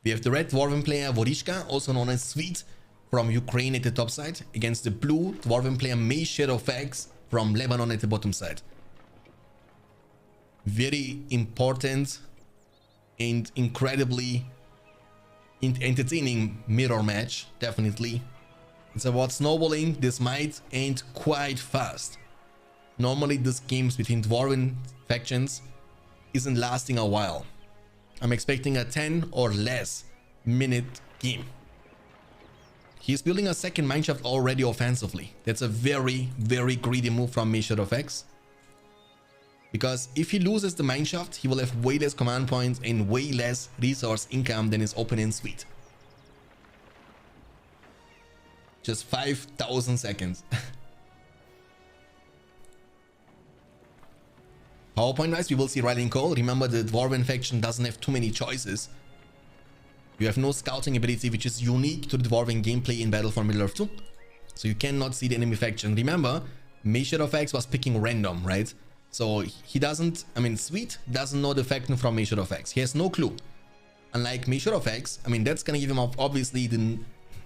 We have the red Dwarven player Vorishka, also known as Sweet, from Ukraine at the top side, against the blue Dwarven player May Shadowfax from Lebanon at the bottom side. Very important and incredibly entertaining mirror match, definitely. It's about snowballing. This might end quite fast. Normally this games between Dwarven factions isn't lasting a while. I'm expecting a 10 or less minute game. He's building a second mineshaft already offensively. That's a very, very greedy move from Shadowfax. Because if he loses the mineshaft, he will have way less command points and way less resource income than his opponent Sweet. Just 5,000 seconds. PowerPoint wise, we will see Rallying Call. Remember, the Dwarven faction doesn't have too many choices. You have no scouting ability, which is unique to the Dwarven gameplay in Battle for Middle-earth 2. So you cannot see the enemy faction. Remember, Shadowfax was picking random, right? So he doesn't, Sweet doesn't know the faction from Shadowfax. He has no clue. Unlike Shadowfax, that's gonna give him obviously the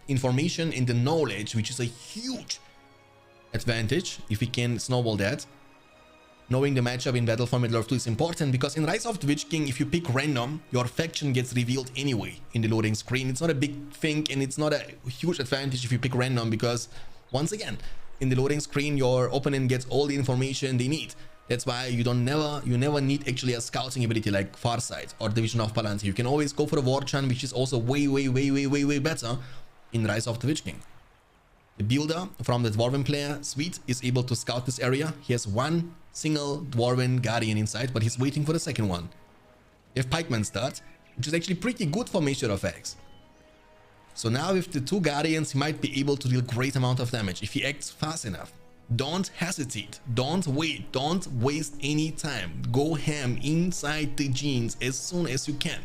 information and the knowledge, which is a huge advantage if we can snowball that. Knowing the matchup in Battle for Middle-earth 2 is important because in Rise of the Witch King, if you pick random, your faction gets revealed anyway in the loading screen. It's not a big thing and it's not a huge advantage if you pick random because, once again, in the loading screen, your opponent gets all the information they need. That's why you never need actually a scouting ability like Farsight or Division of Palantir. You can always go for a War Chant, which is also way better in Rise of the Witch King. The builder from the Dwarven player, Sweet, is able to scout this area. He has one single Dwarven Guardian inside, but he's waiting for the second one. You have Pikeman start, which is actually pretty good for Shadowfax. So now with the two Guardians, he might be able to deal great amount of damage if he acts fast enough. Don't hesitate, don't wait, don't waste any time. Go ham inside the genes as soon as you can.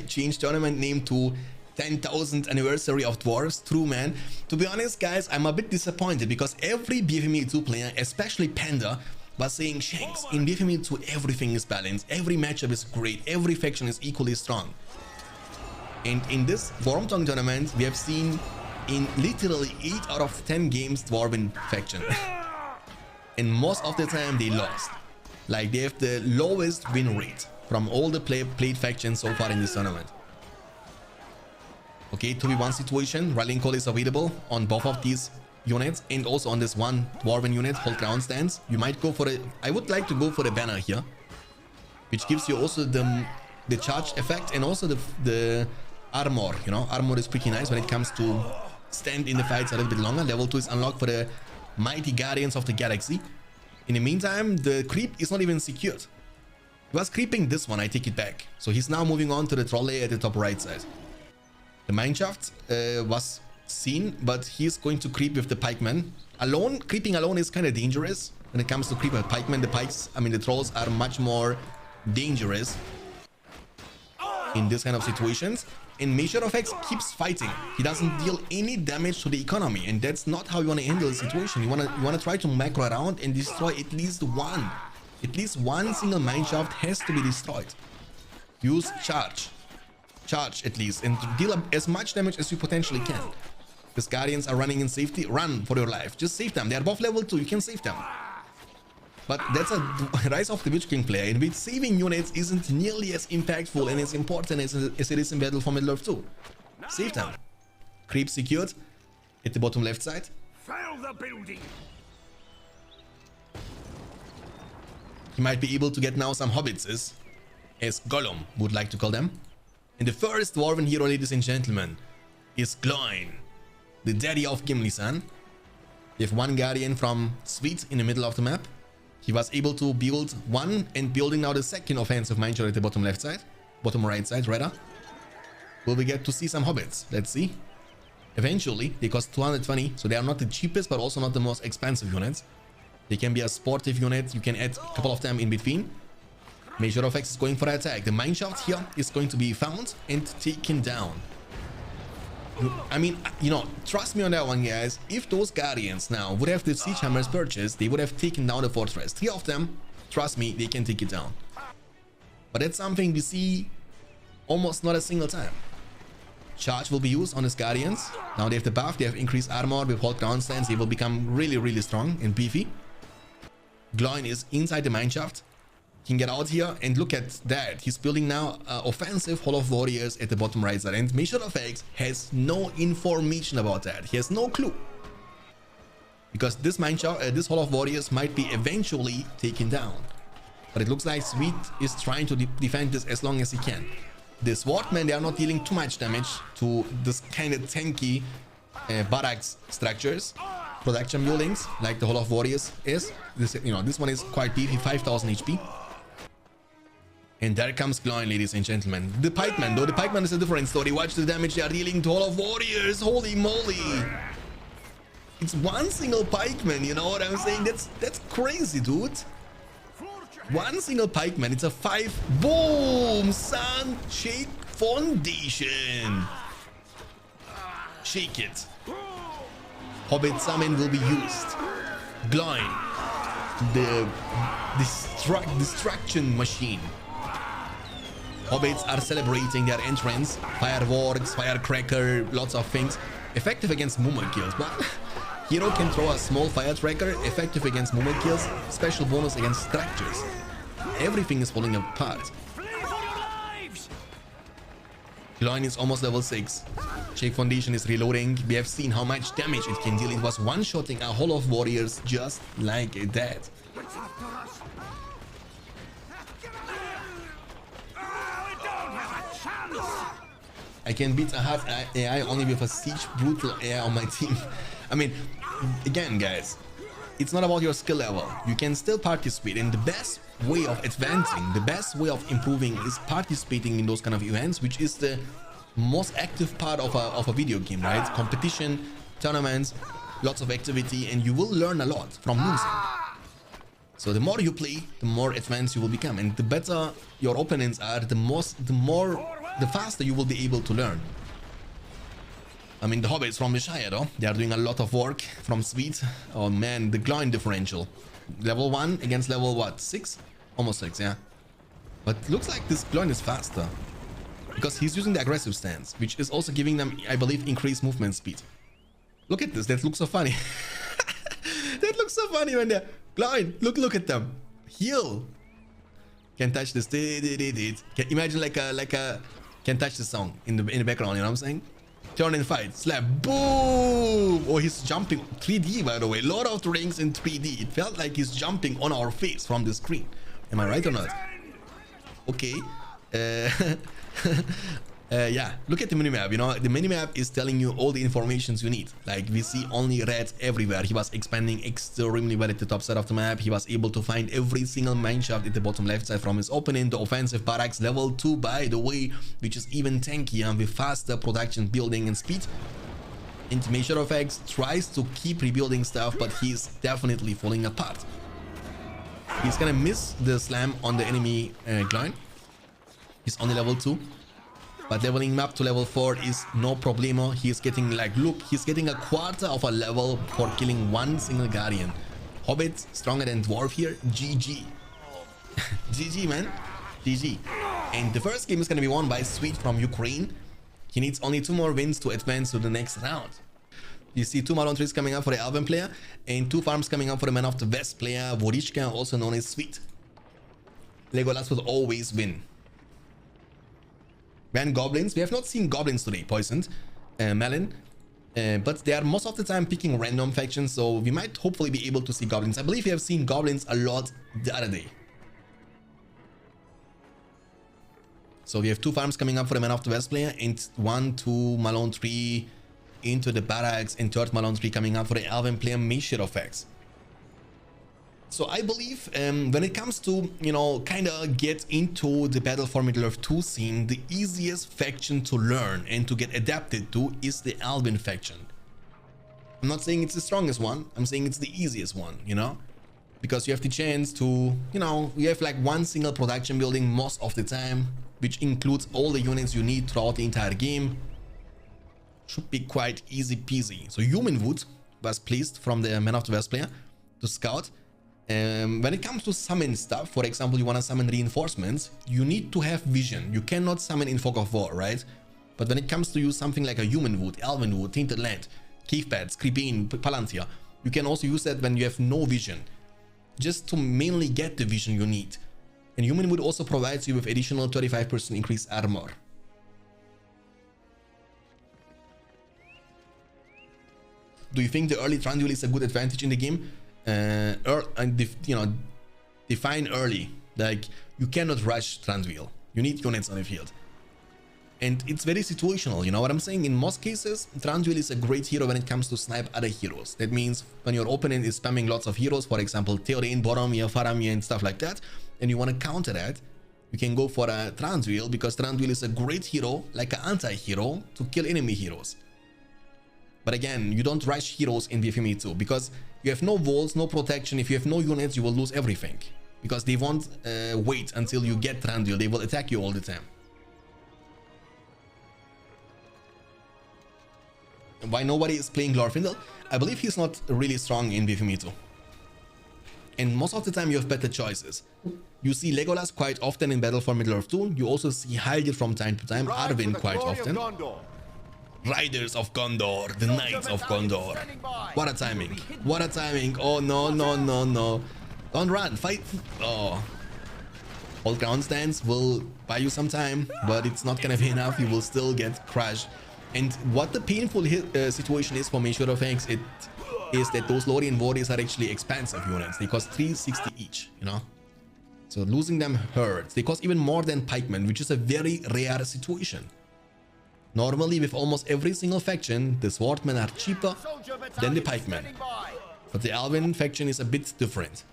Change tournament name to 10,000th anniversary of Dwarves. True, man. To be honest, guys, I'm a bit disappointed because every BFME 2 player, especially Panda, was saying, Shanks, in BFME 2 everything is balanced, every matchup is great, every faction is equally strong. And in this Wormtongue tournament, we have seen in literally 8 out of 10 games Dwarven faction. And most of the time they lost. Like, they have the lowest win rate from all the played factions so far in this tournament. Okay, 2v1 situation. Rallying Call is available on both of these units and also on this one Dwarven unit, Hold Ground Stance. You might go for a... I would like to go for the banner here, which gives you also the charge effect and also the armor. You know, armor is pretty nice when it comes to stand in the fights a little bit longer. Level 2 is unlocked for the Mighty Guardians of the Galaxy. In the meantime, the creep is not even secured. He was creeping this one, I take it back. So he's now moving on to the trolley at the top right side. The mineshaft was seen, but he's going to creep with the pikeman. Alone, creeping alone is kind of dangerous. When it comes to creep with pikeman, the trolls are much more dangerous in this kind of situations. And Shadowfax keeps fighting. He doesn't deal any damage to the economy, and that's not how you want to handle the situation. You wanna try to macro around and destroy at least one. At least one single mineshaft has to be destroyed. Use charge at least, and deal as much damage as you potentially can. These guardians are running in safety. Run for your life. Just save them. They are above level 2. You can save them. But that's a Rise of the Witch King player, in which saving units isn't nearly as impactful and as important as it is in Battle for Middle-earth 2. Save them. Creep secured at the bottom left side. Fail the building. He might be able to get now some hobbitses, as Gollum would like to call them. And the first Dwarven hero, ladies and gentlemen, is Gloin, the daddy of Gimli-san. We have one Guardian from Sweet in the middle of the map. He was able to build one and building now the second offensive mineshaft at the bottom left side. Bottom right side, rather. Will we get to see some hobbits? Let's see. Eventually, they cost 220, so they are not the cheapest, but also not the most expensive units. They can be a sportive unit. You can add a couple of them in between. Shadowfax is going for an attack. The mineshaft here is going to be found and taken down. I mean, you know, trust me on that one, guys. If those Guardians now would have the Siege Hammers purchased, they would have taken down the fortress. 3 of them trust me, they can take it down. But that's something we see almost not a single time. Charge will be used on his guardians. Now they have the buff, they have increased armor with hold ground stance. They will become really strong and beefy. Gloin is inside the mineshaft. He can get out here and look at that. He's building now offensive Hall of Warriors at the bottom right side, and Mission of X has no information about that. He has no clue, because this mineshaft, this Hall of Warriors might be eventually taken down. But it looks like Sweet is trying to defend this as long as he can. The Swordmen, they are not dealing too much damage to this kind of tanky barracks structures, production buildings like the Hall of Warriors is. This, you know, this one is quite beefy, 5000 HP. And there comes Gloin, ladies and gentlemen. The Pikeman, though, the Pikeman is a different story. Watch the damage they are dealing to Hall of Warriors. Holy moly! It's one single Pikeman, you know what I'm saying? That's crazy, dude. One single Pikeman, it's a 5. Boom! Sun, shake, foundation. Shake it. Hobbit summon will be used. Gloin, the destruction machine. Hobbits are celebrating their entrance. Fireworks, firecracker, lots of things. Effective against movement kills, but hero can throw a small firecracker. Effective against movement kills. Special bonus against structures. Everything is falling apart. Gloin is almost level 6. Shake Foundation is reloading. We have seen how much damage it can deal. It was one-shotting a Hall of Warriors just like that. I can beat a half AI only with a siege brutal AI on my team. I mean, again, guys, it's not about your skill level. You can still participate, and the best way of advancing, the best way of improving is participating in those kind of events, which is the most active part of a video game, right? Competition, tournaments, lots of activity, and you will learn a lot from losing. So the more you play, the more advanced you will become, and the better your opponents are, the faster you will be able to learn. I mean, the Hobbits from the Shire, though, they are doing a lot of work from Sweet. Oh man, the Gloin differential. Level 1 against level, what, 6? Almost 6, yeah. But looks like this Gloin is faster, because he's using the aggressive stance, which is also giving them, I believe, increased movement speed. Look at this, that looks so funny. That looks so funny when they're... Gloin, look at them. Heal. Can touch this. Can imagine like a can touch the song in the background, you know what I'm saying? Turn and fight. Slap. Boom! Oh, he's jumping. 3D, by the way. Lord of the Rings in 3D. It felt like he's jumping on our face from the screen. Am I right or not? Okay. Yeah, look at the minimap. You know, the minimap is telling you all the informations you need. Like, we see only red everywhere. He was expanding extremely well at the top side of the map. He was able to find every single mineshaft at the bottom left side from his opening. The offensive barracks level 2, by the way, which is even tankier with faster production, building, and speed. And Measure of X tries to keep rebuilding stuff, but he's definitely falling apart. He's gonna miss the slam on the enemy Gloin. He's only level 2. But leveling him up to level 4 is no problemo. He's getting, like, look, he's getting a quarter of a level for killing one single guardian. Hobbit stronger than Dwarf here. GG. GG, man. GG. And the first game is going to be won by Sweet from Ukraine. He needs only 2 more wins to advance to the next round. You see 2 Malone trees coming up for the Elven player, and 2 farms coming up for the Man of the West player, Wodishka, also known as Sweet. Legolas will always win. Ban goblins. We have not seen goblins today, poisoned. Melon. But they are most of the time picking random factions, so we might hopefully be able to see goblins. I believe we have seen goblins a lot the other day. So we have 2 farms coming up for the Man of the West player, and 1, 2 Malone tree into the barracks, and 3rd Malone tree coming up for the Elven player, Measure of X. So I believe when it comes to, you know, kind of get into the Battle for Middle-earth 2 scene, the easiest faction to learn and to get adapted to is the Elven faction. I'm not saying it's the strongest one, I'm saying it's the easiest one, you know? Because you have the chance to, you know, you have like one single production building most of the time, which includes all the units you need throughout the entire game. Should be quite easy peasy. So Human Wood was placed from the Man of the West player to scout. When it comes to summon stuff, for example, you want to summon reinforcements, you need to have vision. You cannot summon in Fog of War, right? But when it comes to use something like a Human Wood, Elven Wood, Tainted Land, Cave Pads, Creepine, Palantir, you can also use that when you have no vision, just to mainly get the vision you need. And Human Wood also provides you with additional 35% increased armor. Do you think the early Trandul is a good advantage in the game? Define early. Like, you cannot rush Trandul. You need units on the field. And it's very situational, you know what I'm saying? In most cases, Trandul is a great hero when it comes to snipe other heroes. That means when your opponent is spamming lots of heroes, for example, Theoden, Boromir, Faramir and stuff like that, and you want to counter that, you can go for a Trandul, because Trandul is a great hero, like an anti-hero, to kill enemy heroes. But again, you don't rush heroes in BFME 2, because you have no walls, no protection. If you have no units, you will lose everything, because they won't wait until you get Trandul. They will attack you all the time. Why nobody is playing Glorfindel? I believe he's not really strong in BFME 2. And most of the time you have better choices. You see Legolas quite often in Battle for Middle-earth 2. You also see Haldir from time to time, Arwen quite often. Riders of Gondor, the Knights of Gondor. What a timing. What a timing. Oh, no, no, no, no. Don't run, fight. Oh. Hold ground stance will buy you some time, but it's not gonna be enough. You will still get crushed. And what the painful situation is for Measure of X, it is that those Lorien warriors are actually expensive units. They cost 360 each, you know. So losing them hurts. They cost even more than pikemen, which is a very rare situation. Normally, with almost every single faction, the swordmen are cheaper than the pikemen. But the Elven faction is a bit different.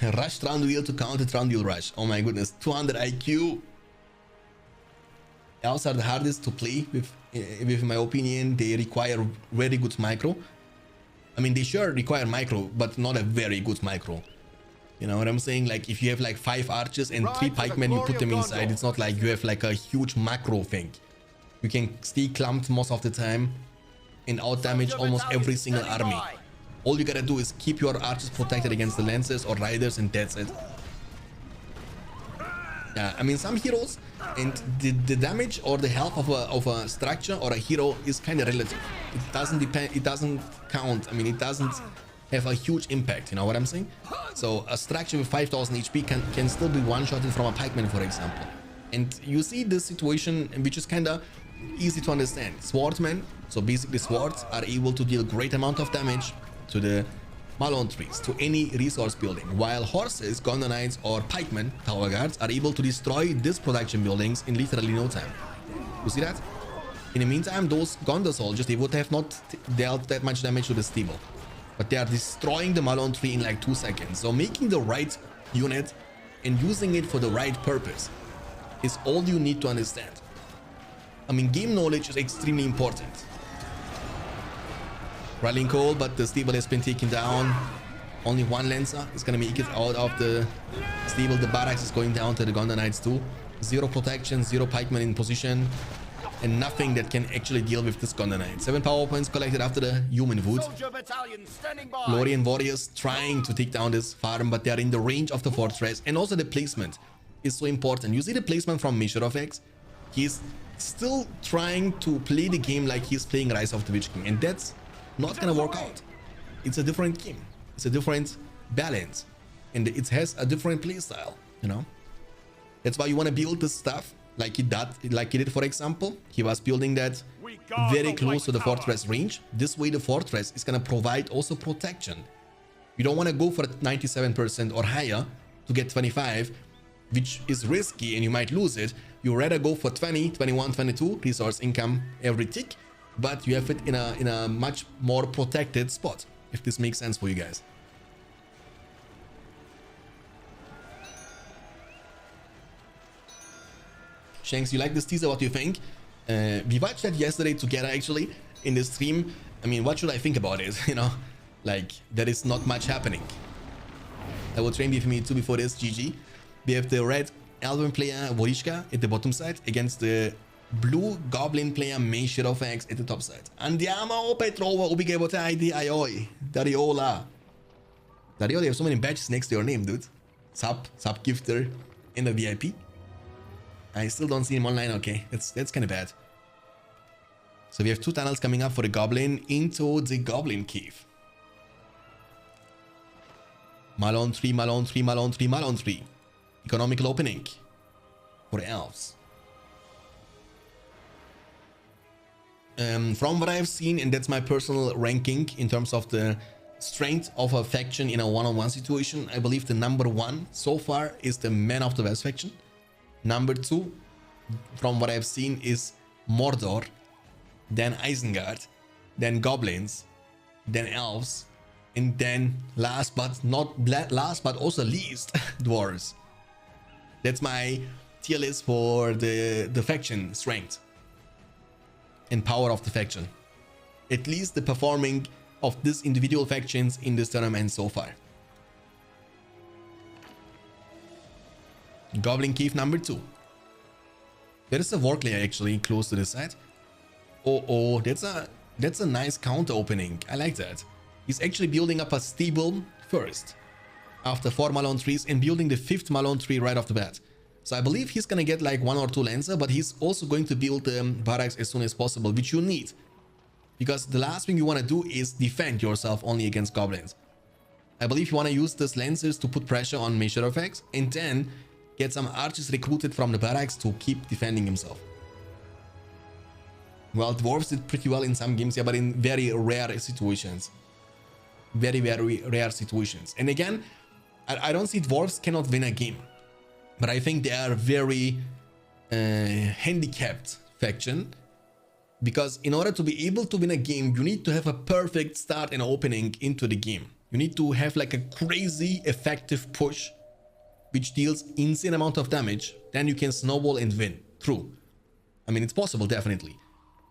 Rush Trandul to counter Trandul Rush. Oh my goodness, 200 IQ. Elves are the hardest to play with my opinion. They require very good micro. I mean, they sure require micro, but not a very good micro. You know what I'm saying? Like, if you have like 5 archers and 3 pikemen, you put them inside. It's not like you have like a huge macro thing. You can stay clumped most of the time and out damage almost every single army. All you gotta do is keep your archers protected against the lancers or riders, and that's it. Yeah, I mean, some heroes and the damage or the health of a structure or a hero is kind of relative. It doesn't depend. It doesn't count. I mean, it doesn't have a huge impact. You know what I'm saying? So a structure with 5000 HP can still be one-shotted from a pikeman, for example. And you see this situation, which is kind of easy to understand. Swordsmen, so basically swords, are able to deal great amount of damage to the Malone trees, to any resource building, while horses, Gondor Knights or pikemen, tower guards, are able to destroy these production buildings in literally no time. You see that? In the meantime, those Gondor soldiers, they would have not dealt that much damage to the stable, but they are destroying the Malone tree in like 2 seconds. So making the right unit and using it for the right purpose is all you need to understand. I mean, game knowledge is extremely important. Rallying call, but the stable has been taken down. Only one Lancer is gonna make it out of the stable. The barracks is going down to the Gondor Knights too. 0 protection, 0 pikemen in position, and nothing that can actually deal with this Gondor Knight. 7 power points collected after the Human Wood. Lorien warriors trying to take down this farm, but they are in the range of the fortress. And also the placement is so important. You see the placement from Measure of X? He's still trying to play the game like he's playing Rise of the Witch King, and that's not gonna work out. It's a different game. It's a different balance, and it has a different playstyle. You know, that's why you want to build this stuff like he did. For example, he was building that very close to the fortress range. This way, the fortress is gonna provide also protection. You don't want to go for 97% or higher to get 25, which is risky and you might lose it. You rather go for 20, 21, 22 resource income every tick, but you have it in a much more protected spot, if this makes sense for you guys. Shanks, you like this teaser? What do you think? We watched that yesterday together, actually, in the stream. I mean, what should I think about it? You know, like, there is not much happening. I will train BFME 2 before this. GG. We have the red Elven player Vorishka at the bottom side against the Blue Goblin player may Shadow Fax at the top side. Andiamo Petrova ubicate ID Ioi. Dariola. Dario, they have so many badges next to your name, dude. Sub gifter, and a VIP. I still don't see him online. Okay, that's kind of bad. So we have 2 tunnels coming up for the Goblin into the Goblin Cave. Malone 3, Malone 3, Malone 3, Malone 3. Economical opening for the elves. From what I've seen, and that's my personal ranking in terms of the strength of a faction in a one-on-one situation, I believe the number 1 so far is the Man of the West faction. Number 2, from what I've seen, is Mordor, then Isengard, then Goblins, then Elves, and then last but also least, Dwarves. That's my tier list for the faction strength and power of the faction. At least the performing of these individual factions in this tournament so far. Goblin Cave number 2. There is a work layer actually close to this side. Oh, that's a nice counter opening. I like that. He's actually building up a stable first, after 4 Malone 3s, and building the 5th Malone 3 right off the bat. So I believe he's gonna get like 1 or 2 Lancer, but he's also going to build barracks as soon as possible, which you need. Because the last thing you want to do is defend yourself only against goblins. I believe you want to use these Lancers to put pressure on Measure Effects, and then get some archers recruited from the barracks to keep defending himself. Well, Dwarves did pretty well in some games, yeah, but in very rare situations. Very, very rare situations. And again, I don't see Dwarves cannot win a game. But I think they are very handicapped faction. Because in order to be able to win a game, you need to have a perfect start and opening into the game. You need to have like a crazy effective push, which deals insane amount of damage. Then you can snowball and win. True. I mean, it's possible, definitely.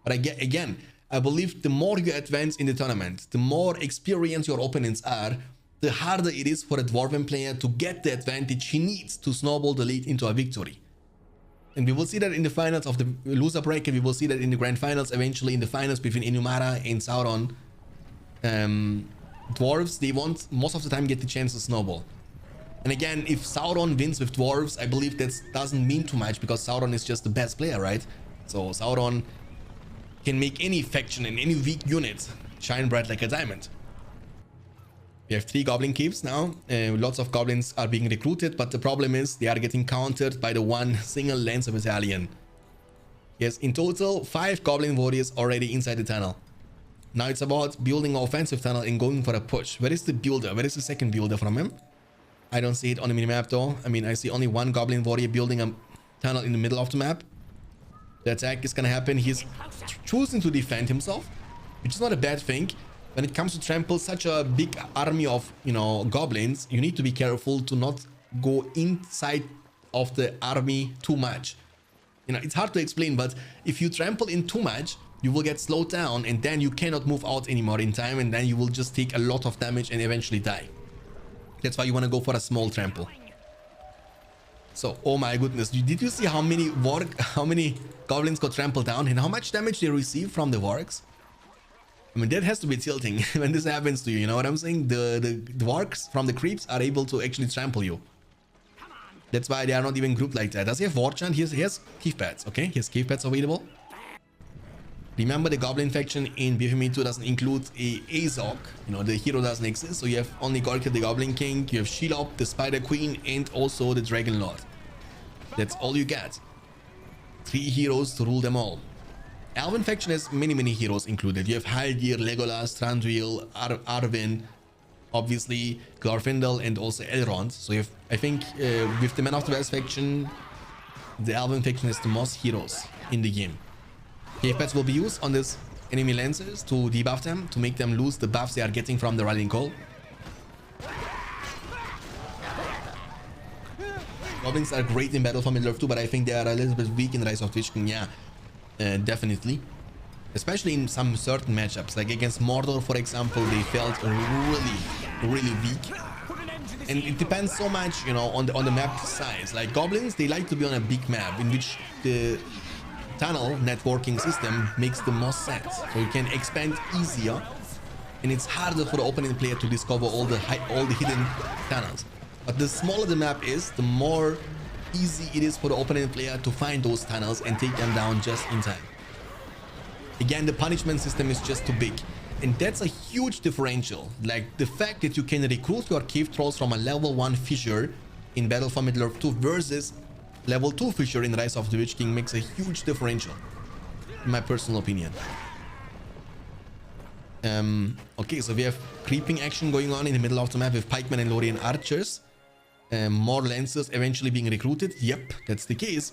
But again, I believe the more you advance in the tournament, the more experienced your opponents are, the harder it is for a Dwarven player to get the advantage he needs to snowball the lead into a victory. And we will see that in the finals of the loser bracket. We will see that in the grand finals, eventually in the finals between Inumara and Sauron. Dwarves, they won't most of the time get the chance to snowball. And again, if Sauron wins with Dwarves, I believe that doesn't mean too much, because Sauron is just the best player, right? So Sauron can make any faction and any weak unit shine bright like a diamond. We have 3 Goblin Caves now. Lots of goblins are being recruited, but the problem is they are getting countered by the one single Lancer Battalion. Yes, in total, 5 Goblin Warriors already inside the tunnel. Now it's about building an offensive tunnel and going for a push. Where is the builder? Where is the second builder from him? I don't see it on the minimap though. I mean, I see only 1 Goblin Warrior building a tunnel in the middle of the map. The attack is gonna happen. He's choosing to defend himself, which is not a bad thing. When it comes to trample such a big army of, goblins, you need to be careful to not go inside of the army too much. It's hard to explain, but if you trample in too much, you will get slowed down, and then you cannot move out anymore in time, and then you will just take a lot of damage and eventually die. That's why you want to go for a small trample. So, oh my goodness, did you see how many goblins got trampled down and how much damage they received from the wargs? I mean, that has to be tilting when this happens to you, you know what I'm saying? The wargs from the creeps are able to actually trample you. That's why they are not even grouped like that. Does he have war chant? He has cave pads, okay? He has cave pads available. Remember, the Goblin faction in BFME 2 doesn't include a Azog. The hero doesn't exist, so you have only Gorka the Goblin King, you have Shelob, the Spider Queen, and also the Dragon Lord. That's all you get. 3 heroes to rule them all. Elven faction has many heroes included. You have Haldir, Legolas, Thranduil, Arwen, obviously Glorfindel, and also Elrond. So you have, I think, with the Man of the West faction, the Elven faction has the most heroes in the game. Cave pads will be used on these enemy Lancers to debuff them, to make them lose the buffs they are getting from the Rallying Call. Goblins are great in Battle for Middle-earth 2, but I think they are a little bit weak in Rise of Lich King, yeah. Definitely. Especially in some certain matchups, like against Mordor, for example, they felt really weak. And it depends so much, on the map size. Like Goblins, they like to be on a big map in which the tunnel networking system makes the most sense. So you can expand easier, and it's harder for the opponent player to discover all the hidden tunnels. But the smaller the map is, the more easy it is for the opponent player to find those tunnels and take them down just in time. Again, the punishment system is just too big, and that's a huge differential. Like the fact that you can recruit your cave trolls from a level 1 fissure in Battle for Middle-earth 2 versus level 2 fissure in Rise of the Witch King makes a huge differential, in my personal opinion. Okay, so we have creeping action going on in the middle of the map with pikemen and Lorien archers. More lancers eventually being recruited. Yep, that's the case.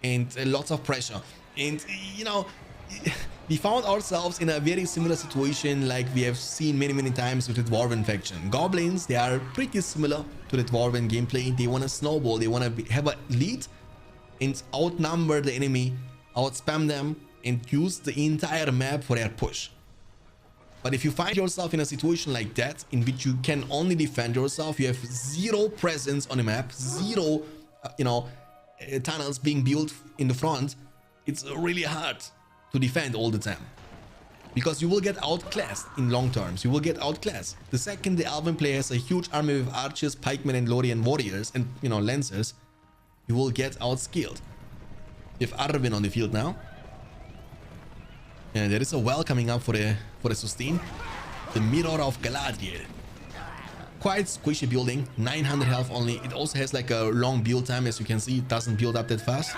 And lots of pressure. And, you know, we found ourselves in a very similar situation like we have seen many times with the Dwarven faction. Goblins, they are pretty similar to the Dwarven gameplay. They want to snowball. They want to have a lead and outnumber the enemy, outspam them, and use the entire map for their push. But if you find yourself in a situation like that, in which you can only defend yourself, you have zero presence on the map, zero, tunnels being built in the front, it's really hard to defend all the time. Because you will get outclassed in long terms. You will get outclassed. The second the Elven player has a huge army with archers, pikemen, and Lorien warriors, and, lancers, you will get outskilled. You have Arwen on the field now. And there is a well coming up for the sustain. The Mirror of Galadriel. Quite squishy building, 900 health only. It also has like a long build time, as you can see. It doesn't build up that fast.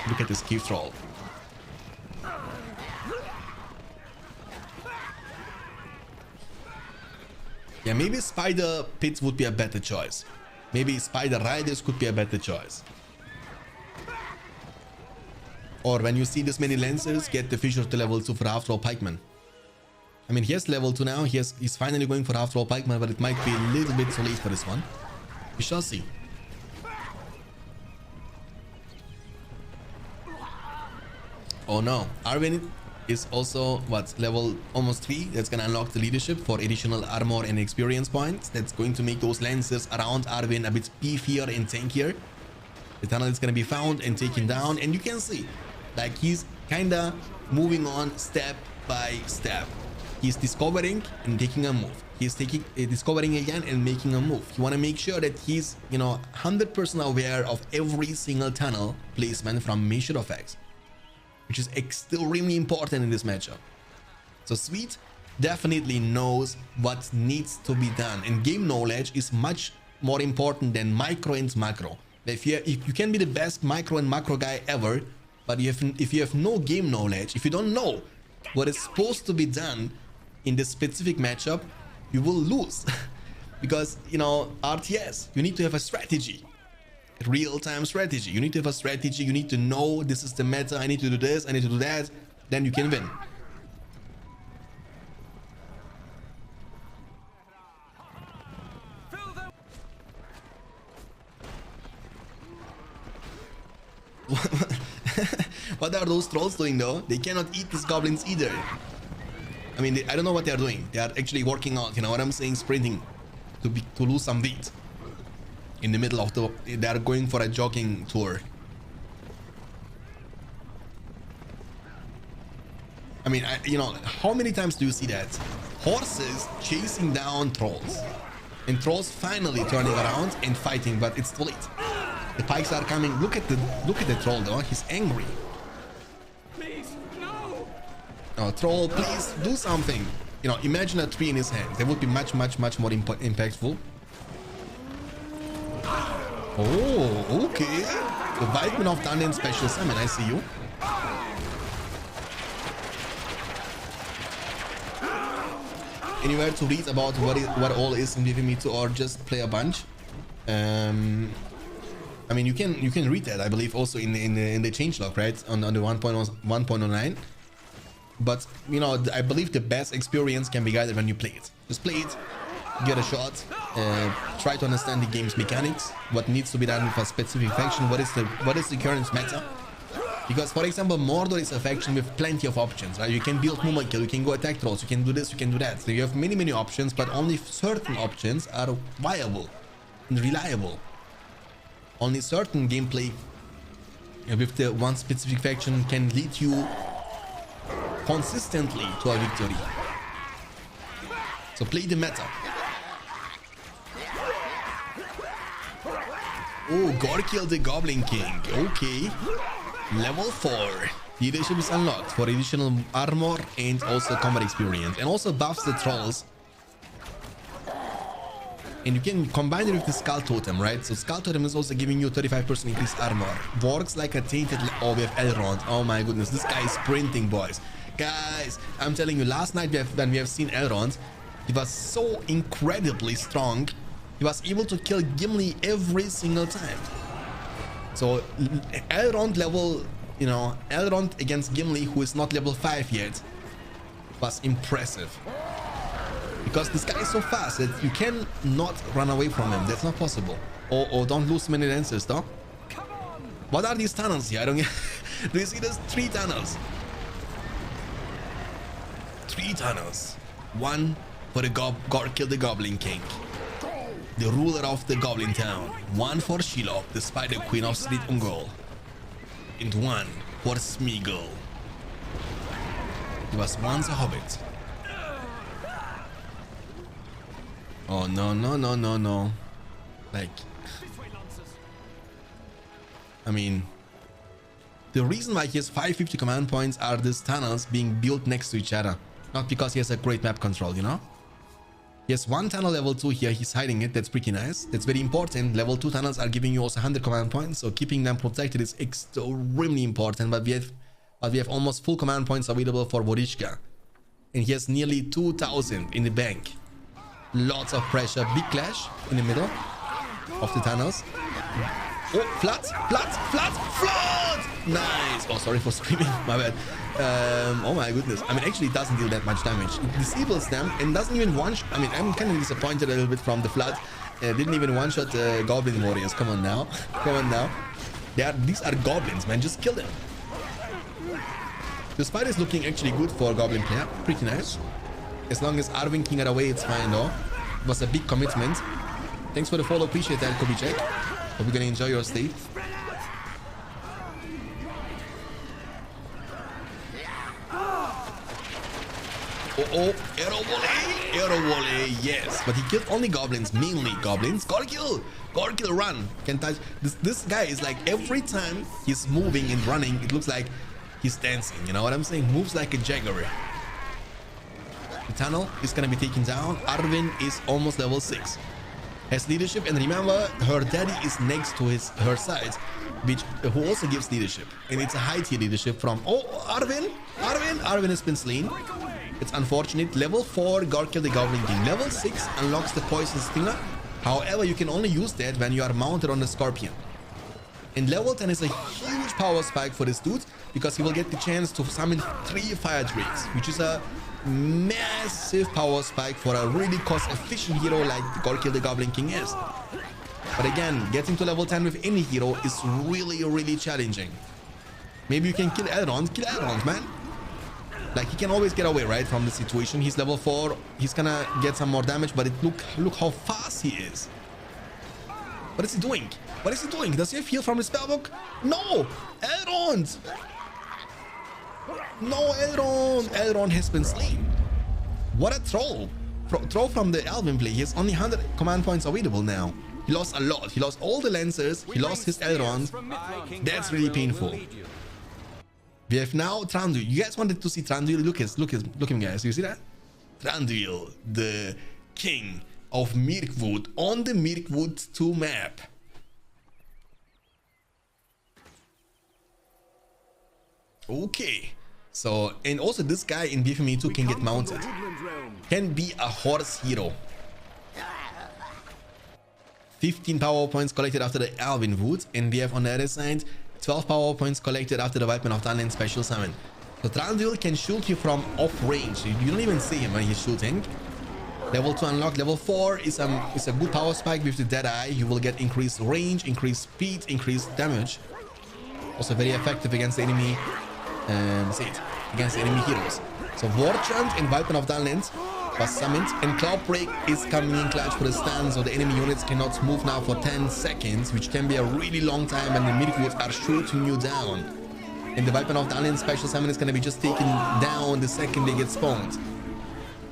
Look at this cave troll. Yeah, maybe spider pits would be a better choice. Maybe spider riders could be a better choice. Or when you see this many lancers, get the fissure to level 2 for half troll pikeman. I mean, he has level 2 now. He's finally going for half troll pikeman, but it might be a little bit too late for this one. We shall see. Oh no, Arwen is also level almost 3. That's gonna unlock the leadership for additional armor and experience points. That's going to make those lancers around Arwen a bit beefier and tankier. The tunnel is gonna be found and taken down, and you can see like he's kinda moving on step by step. He's discovering and taking a move. He's discovering again and making a move. You want to make sure that he's 100% aware of every single tunnel placement from Measure of X, which is extremely important in this matchup. So Sweet definitely knows what needs to be done, and game knowledge is much more important than micro and macro. If you can be the best micro and macro guy ever, but if you have no game knowledge, if you don't know what is supposed to be done in this specific matchup, you will lose. Because RTS, you need to have a strategy, real-time strategy. You need to have a strategy. You need to know this is the meta. I need to do this, I need to do that. Then you can win. What are those trolls doing though? They cannot eat these goblins either. I mean, I don't know what they are doing. They are actually working out, you know what I'm saying? Sprinting to lose some weight. In the middle of they are going for a jogging tour. I mean, how many times do you see that? Horses chasing down trolls. And trolls finally turning around and fighting, but it's too late. The pikes are coming. Look at the troll though. He's angry. Please, no. Oh, troll, please do something. Imagine a tree in his hand. That would be much more impactful. Oh, okay. The Viking of Dungeon Special Summon. I see you. Anywhere to read about what all is in BFME 2 or just play a bunch? I mean, you can read that, I believe, also in the changelog, right? On the 1.09. But I believe the best experience can be guided when you play it. Just play it, get a shot, try to understand the game's mechanics, what needs to be done with a specific faction, what is the current meta. Because, for example, Mordor is a faction with plenty of options, right? You can build movement kill, you can go attack trolls, you can do this, you can do that. So you have many options, but only certain options are viable and reliable. Only certain gameplay with the one specific faction can lead you consistently to a victory. So play the meta. Oh, Gorkil the Goblin King. Okay. Level 4. Leadership is unlocked for additional armor and also combat experience. And also buffs the trolls. And you can combine it with the Skull Totem, right? So Skull Totem is also giving you 35% increased armor. Works like a tainted... Oh, we have Elrond. Oh my goodness. This guy is sprinting, boys. Guys, I'm telling you, last night when we have seen Elrond, he was so incredibly strong. He was able to kill Gimli every single time. So Elrond level... You know, Elrond against Gimli, who is not level 5 yet, was impressive. Because this guy is so fast that you can not run away from him. That's not possible. Or don't lose many dancers, though. What are these tunnels here? I don't get... Do you see there's 3 tunnels? 3 tunnels. One for the Gorkil the Goblin King, the ruler of the Goblin Town. One for Shelob, the Spider Queen of Srit Ungol. And one for Smeagol. He was once a hobbit. Oh no, no, no, no, no. Like, I mean, the reason why he has 550 command points are these tunnels being built next to each other. Not because he has a great map control, you know? He has 1 tunnel level 2 here, he's hiding it. That's pretty nice. That's very important. Level 2 tunnels are giving you also 100 command points, so keeping them protected is extremely important. But we have almost full command points available for Vorishka. And he has nearly 2,000 in the bank. Lots of pressure. Big clash in the middle of the tunnels. Oh, flood, flood, flood, flood! Nice. Oh, sorry for screaming. My bad. Oh my goodness. I mean, actually, it doesn't deal that much damage. It disables them and doesn't even one-shot. I mean, I'm kind of disappointed a little bit from the flood. Didn't even one-shot Goblin warriors. Come on now. Come on now. These are goblins, man. Just kill them. The spider is looking actually good for Goblin player. Pretty nice. As long as Arvin King are away, it's fine though. It was a big commitment. Thanks for the follow. Appreciate that, Kobichek. Hope you're gonna enjoy your stay. Oh, arrow volley, arrow volley, yes. But he killed only goblins, mainly goblins. Gorkil, Gorkil, run. Can touch. This guy is like every time he's moving and running, it looks like he's dancing. You know what I'm saying? Moves like a jaguar. The tunnel is gonna be taken down. Arvin is almost level 6. Has leadership, and remember, her daddy is next to her side, who also gives leadership, and it's a high tier leadership from Arvin has been slain. It's unfortunate. Level 4 Gorkil the Goblin King. Level 6 unlocks the poison stinger. However, you can only use that when you are mounted on the scorpion. And level 10 is a huge power spike for this dude, because he will get the chance to summon 3 fire drakes, which is a massive power spike for a really cost-efficient hero like Gorkil the Goblin King is. But again, getting to level 10 with any hero is really, really challenging. Maybe you can kill Elrond, man. Like, he can always get away, right, from the situation. He's level 4. He's gonna get some more damage, but look how fast he is. What is he doing? What is he doing? Does he have heal from the spellbook? No! Elrond! No, Elrond! Elrond has been slain. What a troll. Troll from the Elven play. He has only 100 command points available now. He lost a lot. He lost all the Lancers. He lost his Elrond. That's really painful. We have now Thranduil. You guys wanted to see Thranduil? Look at him, guys. You see that? Thranduil, the king of Mirkwood on the Mirkwood 2 map. Okay. So, and also this guy in BFME 2 can get mounted. Can be a horse hero. 15 power points collected after the Elven Wood, and we have on the other side 12 power points collected after the White Man of Dunland special summon. So Thranduil can shoot you from off range. You don't even see him when he's shooting. Level 2 unlocked. Level 4 is a good power spike with the Dead Eye. You will get increased range, increased speed, increased damage. Also very effective against the enemy. Against the enemy heroes. So War Chant and White Man of Dunland was summoned, and Cloud Break is coming in clutch for the stun, so the enemy units cannot move now for 10 seconds, which can be a really long time, and the Mirkwoods are shooting you down. And the Weapon of the Alien special summon is gonna be just taken down the second they get spawned.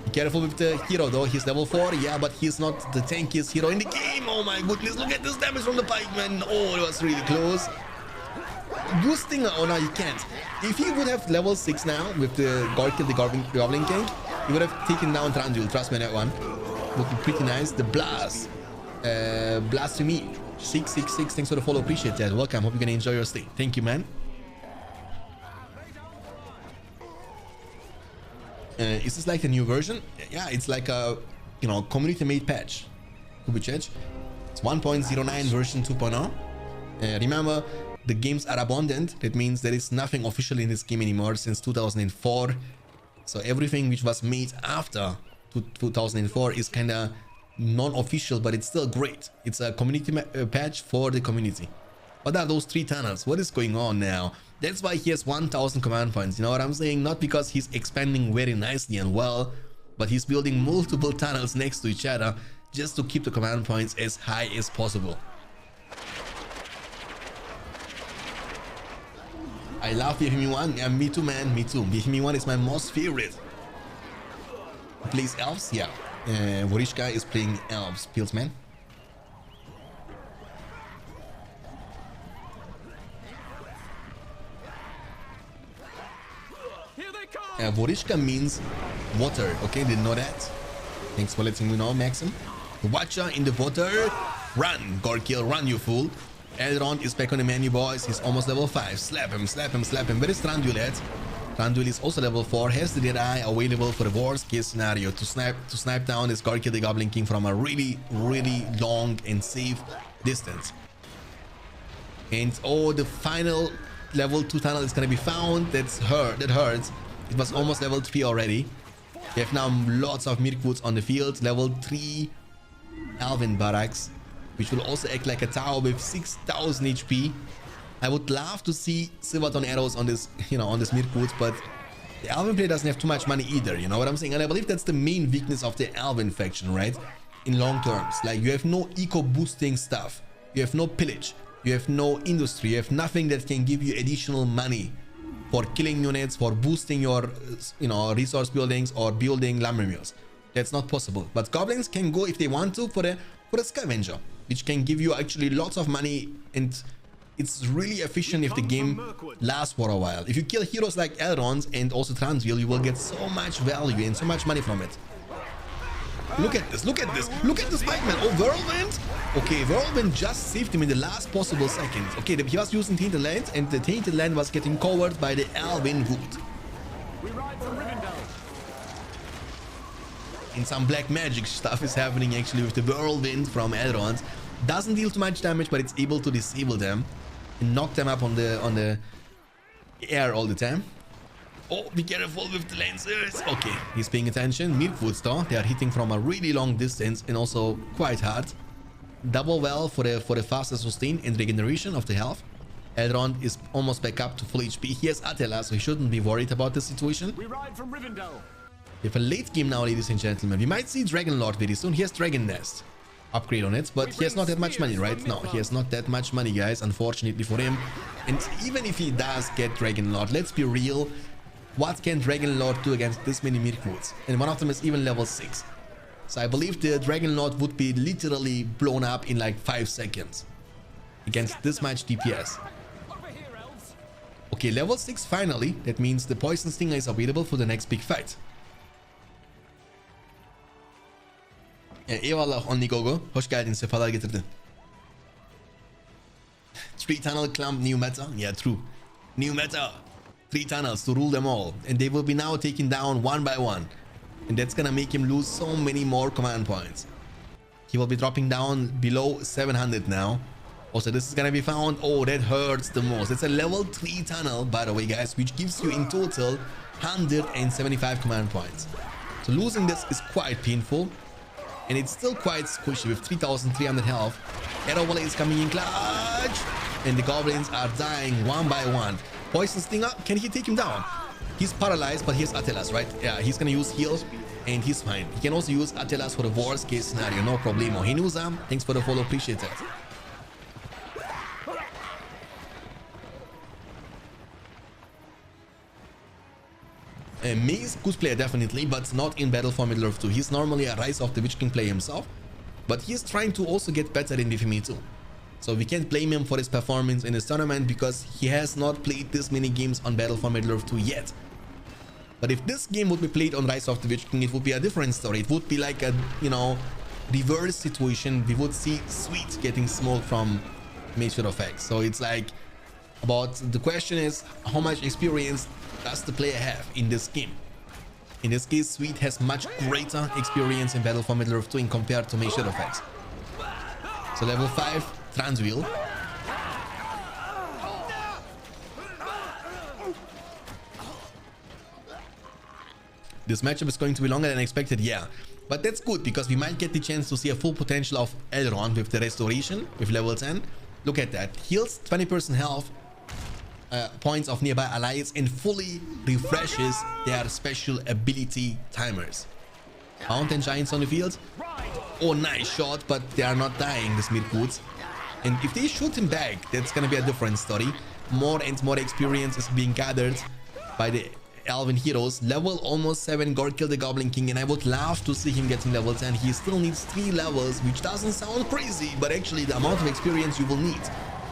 Be careful with the hero though, he's level 4, yeah, but he's not the tankiest hero in the game. Oh my goodness, look at this damage from the pikeman. Oh, it was really close. Boosting, oh no, you can't. If he would have level 6 now with the Gorkil, the Goblin King, he would have taken down Trandul, trust me on that one. Looking pretty nice. The Blast. Blasphemy. 666, thanks for the follow, appreciate that. Welcome, hope you're gonna enjoy your stay. Thank you, man. Is this like the new version? Yeah, it's like a, you know, community-made patch. Could be changed. It's 1.09 version 2.0. Remember, the games are abundant. That means there is nothing official in this game anymore since 2004. So everything which was made after 2004 is kind of non-official, but it's still great. It's a community patch for the community. What are those 3 tunnels? What is going on now? That's why he has 1000 command points. You know what I'm saying? Not because he's expanding very nicely and well, but he's building multiple tunnels next to each other just to keep the command points as high as possible. I love BFME 1. Yeah, me too, man. Me too. BFME 1 is my most favorite. Plays elves? Yeah. Vorishka is playing elves. Pilsman. Vorishka means water. Okay, didn't know that. Thanks for letting me know, Maxim. Watcher in the water. Run, Gorkil, run, you fool. Elrond is back on the menu, boys. He's almost level 5. Slap him, slap him, slap him. Where is Trandul at? Trandul is also level 4. Has the Deadeye available for the worst case scenario to snipe down this Gorkil the Goblin King from a really long and safe distance. And oh, the final level 2 tunnel is gonna be found. That hurts. It was almost level 3 already. We have now lots of Mirkwoods on the field. Level 3 Elven barracks, which will also act like a tower with 6000 HP. I would love to see Silverton arrows on this, you know, on this Mirkwoods, but the Elven player doesn't have too much money either, you know what I'm saying? And I believe that's the main weakness of the Elven faction, right? In long terms, like you have no eco boosting stuff, you have no pillage, you have no industry, you have nothing that can give you additional money for killing units, for boosting your, you know, resource buildings or building lumber mills. That's not possible. But goblins can go if they want to for a scavenger, which can give you actually lots of money, and it's really efficient if the game lasts for a while. If you kill heroes like Elrond and also Trandul, you will get so much value and so much money from it. Look at this, look at this, look at this pikeman. Oh, Whirlwind. Okay, Whirlwind just saved him in the last possible second. Okay, he was using Tainted Land, and the Tainted Land was getting covered by the Elven Wood. And some black magic stuff is happening actually with the Whirlwind from Elrond. Doesn't deal too much damage, but it's able to disable them and knock them up on the air all the time. Oh, be careful with the lancers. Okay, he's paying attention. Mirkwoods though, they are hitting from a really long distance and also quite hard. Double well for the faster sustain and regeneration of the health. Elrond is almost back up to full HP. He has Attila, so he shouldn't be worried about the situation. We ride from Rivendell. We have a late game now, ladies and gentlemen. We might see Dragon Lord very soon. He has Dragon Nest upgrade on it, but he has not that much money, right? No, he has not that much money, guys, unfortunately for him. And even if he does get Dragon Lord, let's be real, what can Dragon Lord do against this many Mirkwoods? And one of them is even level 6. So I believe the Dragon Lord would be literally blown up in like 5 seconds against this much DPS. Okay, level 6 finally. That means the Poison Stinger is available for the next big fight. Eyvallah Onnigogo. Hoş geldin, sefalar getirdin. 3 tunnel clump new meta. Yeah, true. New meta. 3 tunnels to rule them all. And they will be now taken down one by one. And that's gonna make him lose so many more command points. He will be dropping down below 700 now. Also, this is gonna be found. Oh, that hurts the most. It's a level 3 tunnel, by the way, guys, which gives you in total 175 command points. So losing this is quite painful. And it's still quite squishy with 3300 health. Arrow Volley is coming in clutch. And the goblins are dying one by one. Poison Stinger, can he take him down? He's paralyzed, but here's Atelas, right? Yeah, he's gonna use heal, and he's fine. He can also use Atelas for the worst case scenario, no problemo. Hinuza, thanks for the follow, appreciate that. Maze, good player definitely, but not in Battle for Middle-earth 2. He's normally a Rise of the Witch King player himself, but he's trying to also get better in BFME 2. So we can't blame him for his performance in this tournament because he has not played this many games on Battle for Middle-earth 2 yet. But if this game would be played on Rise of the Witch King, it would be a different story. It would be like a, you know, reverse situation. We would see Sweet getting smoked from Mage Shadow X. So it's like, about the question is, how much experience does the player have in this game? In this case, Sweet has much greater experience in Battle for Middle-earth 2 in compared to Mage Shadow X. So level 5, Transwheel. This matchup is going to be longer than expected, yeah. But that's good because we might get the chance to see a full potential of Elrond with the restoration, with level 10. Look at that. Heals 20% health points of nearby allies and fully refreshes their special ability timers. Mountain Giants on the field. Oh, nice shot, but they are not dying, the Smirkoots. And if they shoot him back, that's gonna be a different story. More and more experience is being gathered by the Elven heroes. Level almost 7, Gorkil the Goblin King, and I would love to see him getting level 10. He still needs 3 levels, which doesn't sound crazy, but actually the amount of experience you will need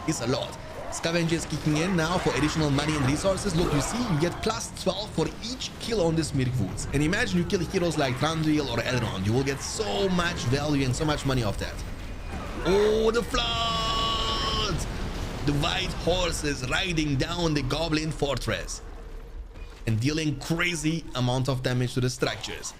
is a lot. Scavenger is kicking in now for additional money and resources. Look, you see, you get plus 12 for each kill on this Smirkoots. And imagine you kill heroes like Thranduil or Elrond. You will get so much value and so much money off that. Oh, the flood! The white horses riding down the Goblin fortress and dealing crazy amount of damage to the structures.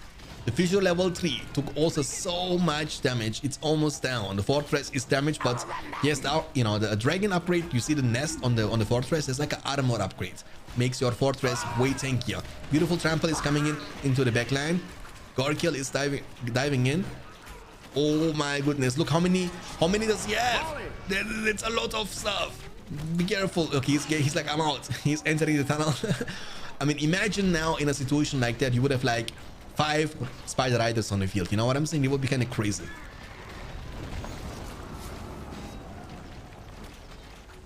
The Fissure level 3 took also so much damage, it's almost down. The fortress is damaged, but yes, you know, the dragon upgrade, you see the nest on the fortress is like an armor upgrade. Makes your fortress way tankier. Beautiful trample is coming in into the backline. Gorkil is diving in. Oh my goodness, look how many does he have? That's a lot of stuff. Be careful. Okay, he's like, I'm out. He's entering the tunnel. I mean, imagine now in a situation like that, you would have like 5 Spider Riders on the field. You know what I'm saying? It would be kind of crazy.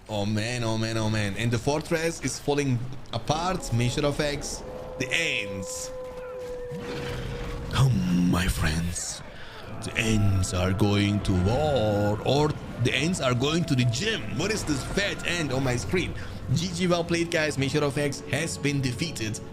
Oh man, oh man, oh man. And the fortress is falling apart. Mage Shadow X. The ends. Come, my friends. The ends are going to war, or the ends are going to the gym. What is this fat end on my screen? GG, well played, guys. Mage Shadow X has been defeated